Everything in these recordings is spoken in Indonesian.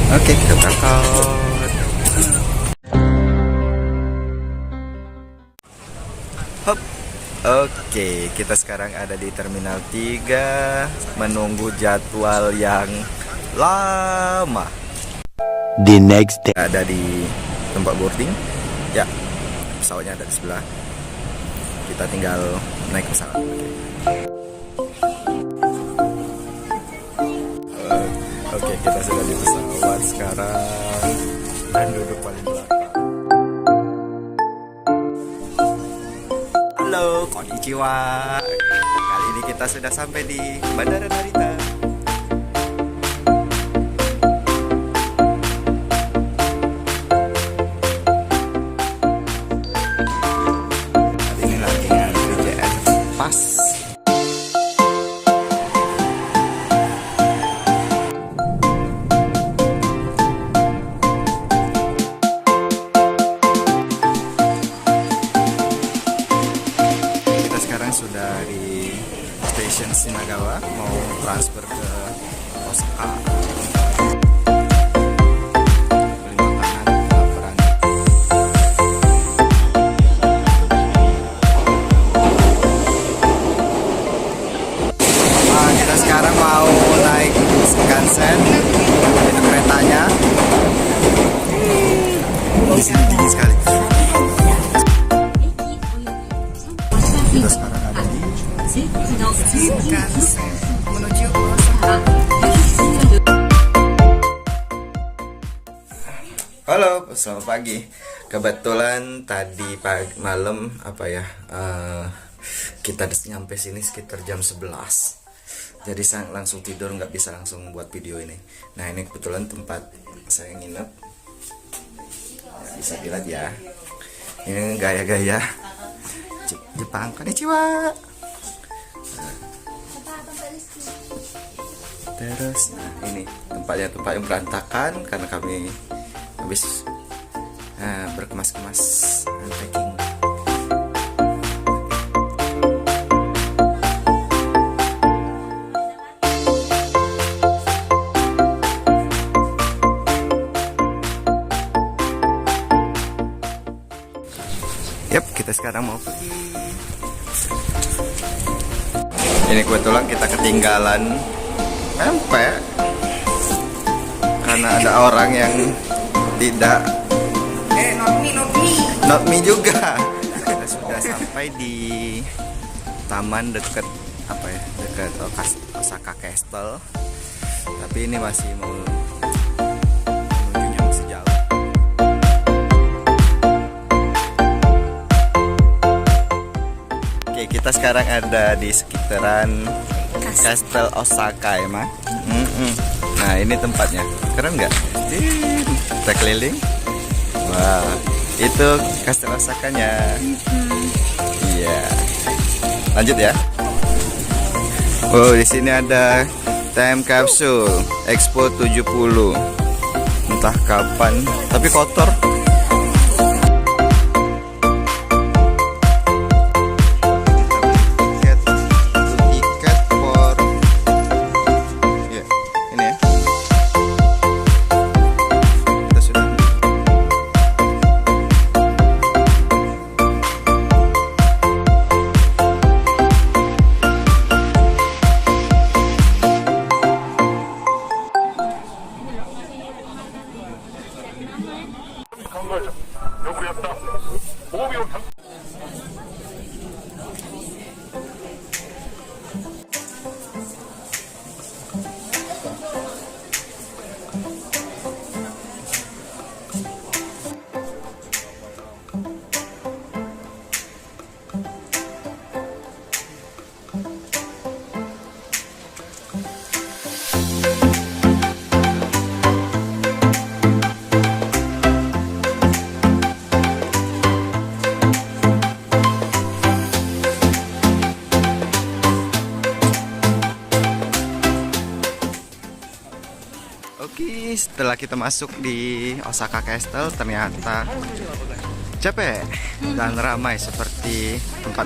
Oke, kita berangkat. Hop. Oke, kita sekarang ada di Terminal 3 menunggu jadwal yang lama. The next day. Ada di tempat boarding. Ya, pesawatnya ada di sebelah. Kita tinggal naik pesawat. Oke, kita sudah di pesawat sekarang dan duduk paling belakang. Halo, konnichiwa. Kali ini kita sudah sampai di Bandara Narita. Kali ini lagi ngantri JN Pas. Sudah di stasiun Shinagawa, mau transfer ke Osaka. Beli makanan, laparan. Nah, kita sekarang mau naik Shinkansen, itu keretanya. Di sini tinggi sekali. Kita sekarang ada di Shinkansen menuju Osaka. Halo, selamat pagi. Kebetulan tadi malam kita nyampe sini sekitar jam 11. Jadi saya langsung tidur, nggak bisa langsung buat video ini. Nah, ini kebetulan tempat saya nginep. Ya, bisa dilihat ya. Ini gaya-gaya Jepang. Konnichiwa. Terus ini tempatnya yang berantakan karena kami habis berkemas-kemas packing. Yap, kita sekarang mau pergi. Ini kebetulan kita ketinggalan sampai karena ada orang yang tidak not me juga. Kita sudah sampai di taman dekat dekat Osaka Castle, tapi ini masih menujunya masih jauh. Oke, kita sekarang ada di sekitaran Castle Osaka ya, Mak? Nah, ini tempatnya. Keren nggak? Kita keliling. Wah, itu Castle Osakanya. Iya. Lanjut ya. Oh, di sini ada time capsule Expo 70. Entah kapan, tapi kotor. Oke, setelah kita masuk di Osaka Castle ternyata capek dan ramai seperti tempat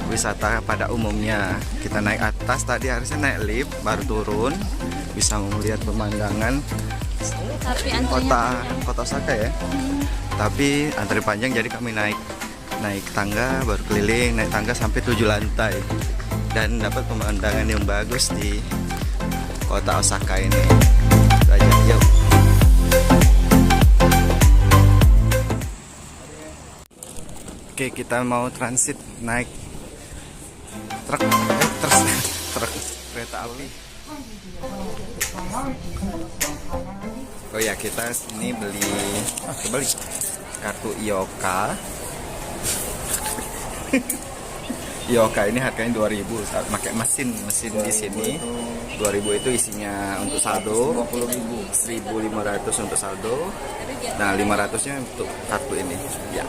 wisata pada umumnya. Kita naik atas, tadi harusnya naik lift baru turun, bisa melihat pemandangan Tapi antrinya kota Osaka ya. Tapi antri panjang, jadi kami naik tangga, baru keliling, naik tangga sampai 7 lantai dan dapat pemandangan yang bagus di kota Osaka ini. Raja, yuk. Oke, kita mau transit naik truk kereta api. Oh ya, kita ini beli kartu Iyoka. Iyoka ini harganya 2.000, pakai mesin di sini. 2.000 itu isinya untuk saldo, 1.500 untuk saldo. Nah, 500-nya untuk kartu ini. Ya.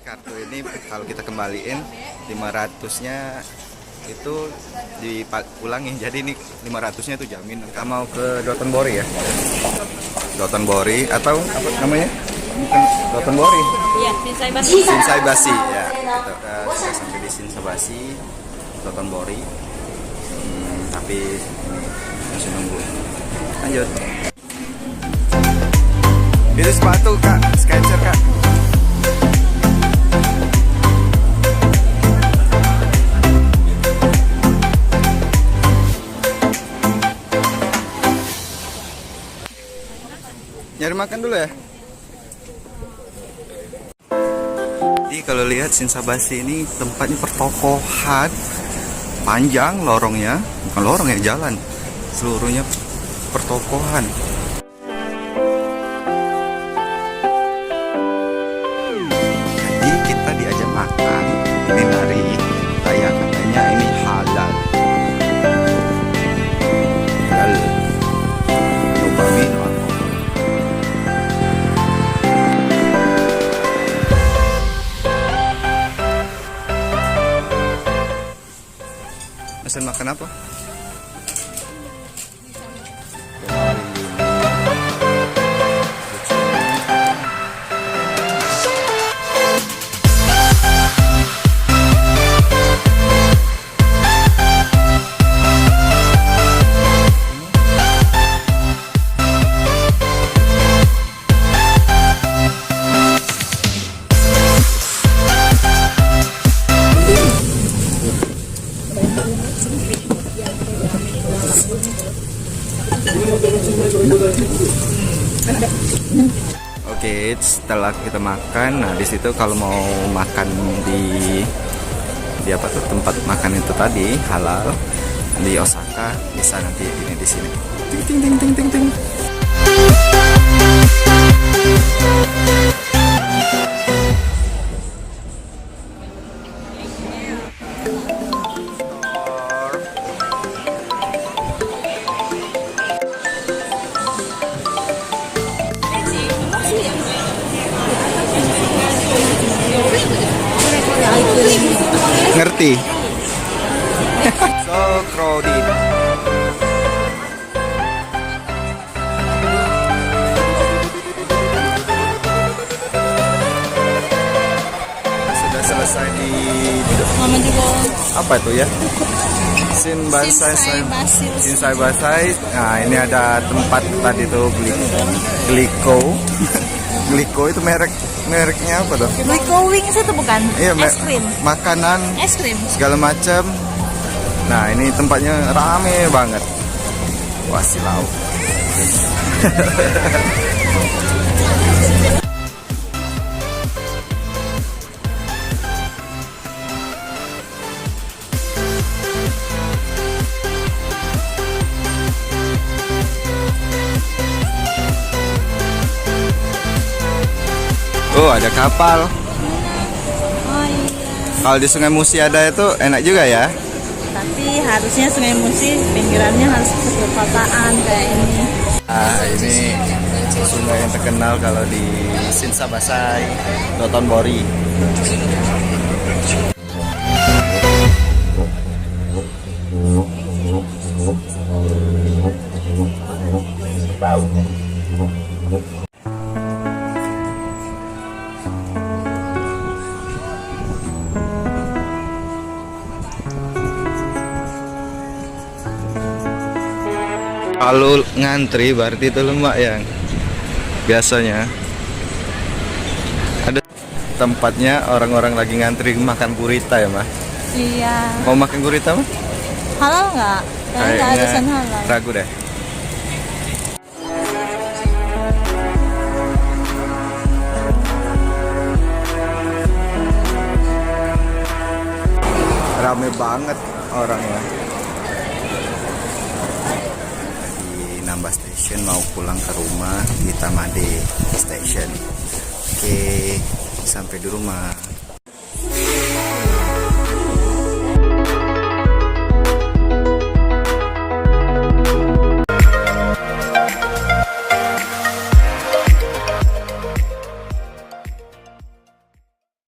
Kartu ini kalau kita kembaliin 500-nya itu dipulangin, jadi ini 500-nya itu jamin. Kita mau ke Dotonbori ya, Dotonbori atau apa namanya, bukan Dotonbori, iya, Shinsaibashi ya. Kita sudah sampai di Shinsaibashi Dotonbori, tapi ini masih nunggu. Lanjut. Itu sepatu kak, Skechers kak. Nyari makan dulu ya. Jadi kalau lihat Shinsaibashi ini tempatnya pertokohan, panjang lorongnya, bukan lorong ya, jalan, seluruhnya pertokohan. Jadi kita diajak makan, ini dari saya katanya ini halal. Nobami. Pesan makan apa? Oke, setelah kita makan, nah di situ kalau mau makan di apa tuh tempat makan itu tadi halal di Osaka, bisa nanti ini di sini. Ting ting ting ting ting ting. Ngerti? So crowded. Sudah selesai di Mama juga apa itu ya? Shinsaibashi. Nah, ini ada tempat tadi tuh Glico. Glico itu mereknya apa tuh? Glico Wings itu bukan? Iya, es krim. Makanan, Es krim. segala macam. Nah, ini tempatnya rame banget. Wah, silau. Oh, ada kapal. Oh iya. Kalau di Sungai Musi ada itu enak juga ya. Tapi harusnya Sungai Musi pinggirannya harus perkotaan kayak ini. Ah, ini sungai yang terkenal kalau di Shinsaibashi, Dotonbori. Kalau ngantri berarti itu lemak yang biasanya ada tempatnya orang-orang lagi ngantri makan gurita ya mah. Iya. Mau makan gurita mah? Halal nggak? Kayaknya nggak ada pesan halal. Ragu deh. Rame banget orangnya. Di nambah station mau pulang ke rumah di Tamade Station. Oke, sampai di rumah.